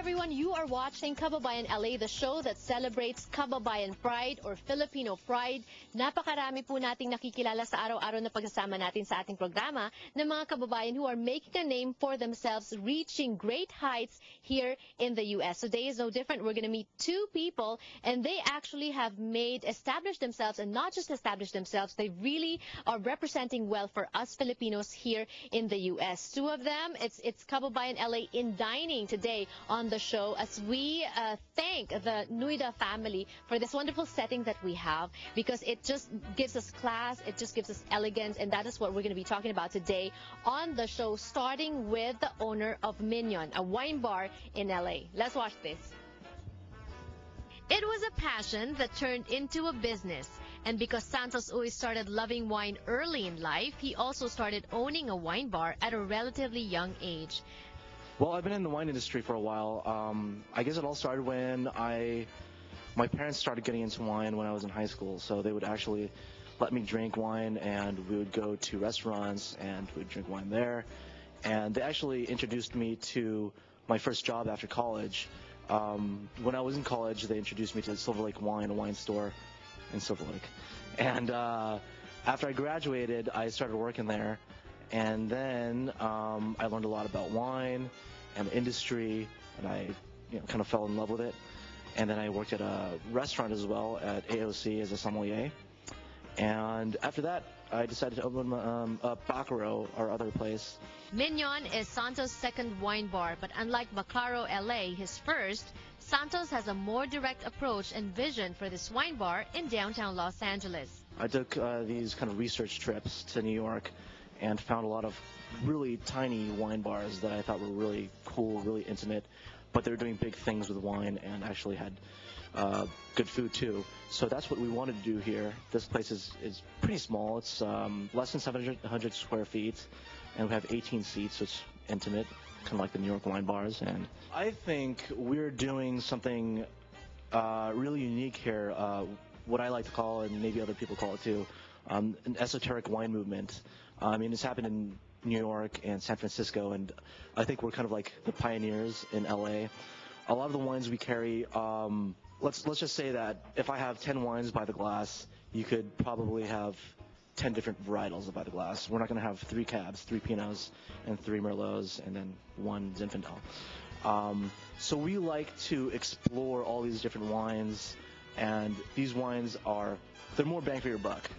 everyone, you are watching Kababayan LA, the show that celebrates Kababayan pride or Filipino pride. Napakarami po nating nakikilala sa araw-araw na pagsasama natin sa ating programa ng mga kababayan who are making a name for themselves, reaching great heights here in the U.S. Today is no different. We're going to meet two people, and they actually have established themselves, and not just established themselves, they really are representing well for us Filipinos here in the U.S. Two of them, it's Kababayan LA in dining today on the show as we thank the Nuida family for this wonderful setting that we have, because it just gives us class, it just gives us elegance, and that is what we're going to be talking about today on the show, starting with the owner of Mignon, a wine bar in LA. Let's watch this. It was a passion that turned into a business. And because Santos Uy started loving wine early in life, he also started owning a wine bar at a relatively young age. Well, I've been in the wine industry for a while. I guess it all started when my parents started getting into wine when I was in high school. So they would actually let me drink wine, and we would go to restaurants and we'd drink wine there. And they actually introduced me to my first job after college. When I was in college, they introduced me to Silver Lake Wine, a wine store in Silver Lake. And after I graduated, I started working there. And then I learned a lot about wine and the industry, and I kind of fell in love with it. And then I worked at a restaurant as well at AOC as a sommelier. And after that, I decided to open up Bacaro, our other place. Mignon is Santos' second wine bar, but unlike Bacaro LA, his first, Santos has a more direct approach and vision for this wine bar in downtown Los Angeles. I took these kind of research trips to New York and found a lot of really tiny wine bars that I thought were really cool, really intimate, but they were doing big things with wine and actually had good food too. So that's what we wanted to do here. This place is pretty small. It's less than 700 square feet, and we have 18 seats, so it's intimate, kind of like the New York wine bars. And I think we're doing something really unique here, what I like to call, and maybe other people call it too, an esoteric wine movement. I mean, it's happened in New York and San Francisco, and I think we're kind of like the pioneers in LA. A lot of the wines we carry, let's just say that if I have 10 wines by the glass, you could probably have 10 different varietals by the glass. We're not going to have 3 Cabs, 3 Pinots, and 3 Merlots, and then 1 Zinfandel. So we like to explore all these different wines, and these wines they're more bang for your buck.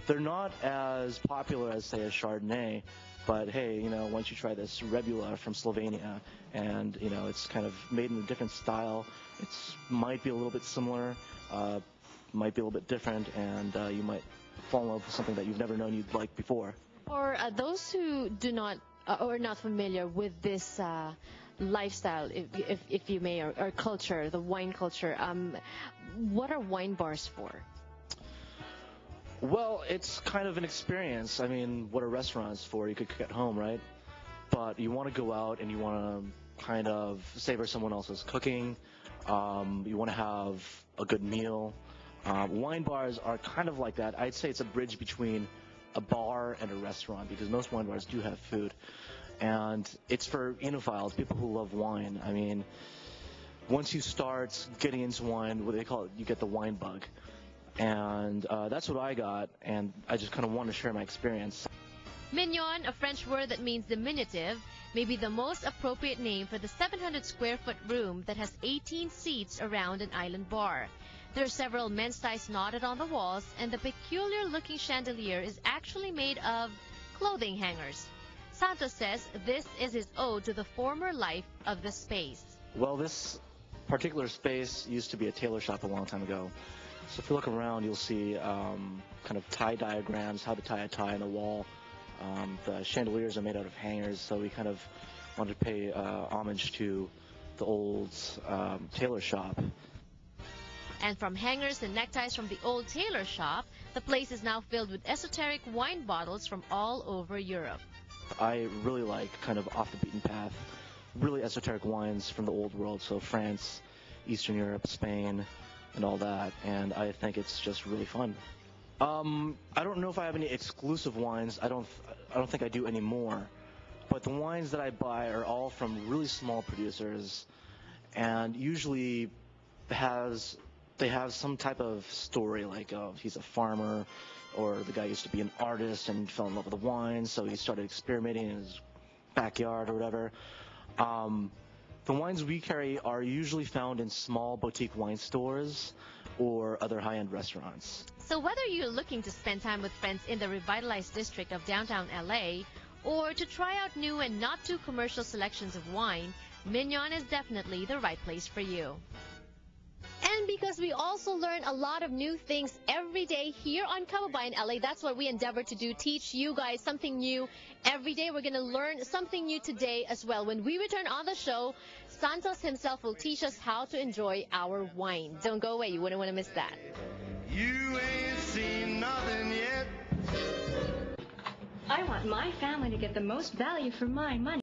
They're not as popular as, say, a Chardonnay, but hey, once you try this Rebula from Slovenia, and it's kind of made in a different style, it might be a little bit similar, might be a little bit different, and you might fall in love with something that you've never known you'd like before. For those who do not or are not familiar with this lifestyle, if you may, or culture, the wine culture, what are wine bars for? Well, it's kind of an experience. I mean, what a restaurant's for, you could cook at home, right? But you want to go out and you want to kind of savor someone else's cooking. You want to have a good meal. Wine bars are kind of like that. I'd say it's a bridge between a bar and a restaurant, because most wine bars do have food. And it's for enophiles, people who love wine. I mean, once you start getting into wine, what they call it, you get the wine bug. And that's what I got, and I just kind of want to share my experience. Mignon, a French word that means diminutive, may be the most appropriate name for the 700 square foot room that has 18 seats around an island bar. There are several men's ties knotted on the walls, and the peculiar looking chandelier is actually made of clothing hangers. Santos says this is his ode to the former life of the space. Well, this particular space used to be a tailor shop a long time ago. So if you look around, you'll see kind of tie diagrams, how to tie a tie on the wall. The chandeliers are made out of hangers, so we kind of wanted to pay homage to the old tailor shop. And from hangers and neckties from the old tailor shop, the place is now filled with esoteric wine bottles from all over Europe. I really like kind of off the beaten path, really esoteric wines from the old world, so France, Eastern Europe, Spain, and all that, and I think it's just really fun. I don't know if I have any exclusive wines. I don't think I do anymore, but the wines that I buy are all from really small producers, and usually they have some type of story, like he's a farmer, or the guy used to be an artist and fell in love with the wine, so he started experimenting in his backyard or whatever. The wines we carry are usually found in small boutique wine stores or other high-end restaurants. So whether you're looking to spend time with friends in the revitalized district of downtown LA, or to try out new and not too commercial selections of wine, Mignon is definitely the right place for you. And because we also learn a lot of new things every day here on Kababayan LA, that's what we endeavor to do, teach you guys something new every day. We're going to learn something new today as well. When we return on the show, Santos himself will teach us how to enjoy our wine. Don't go away. You wouldn't want to miss that. You ain't seen nothing yet. I want my family to get the most value for my money.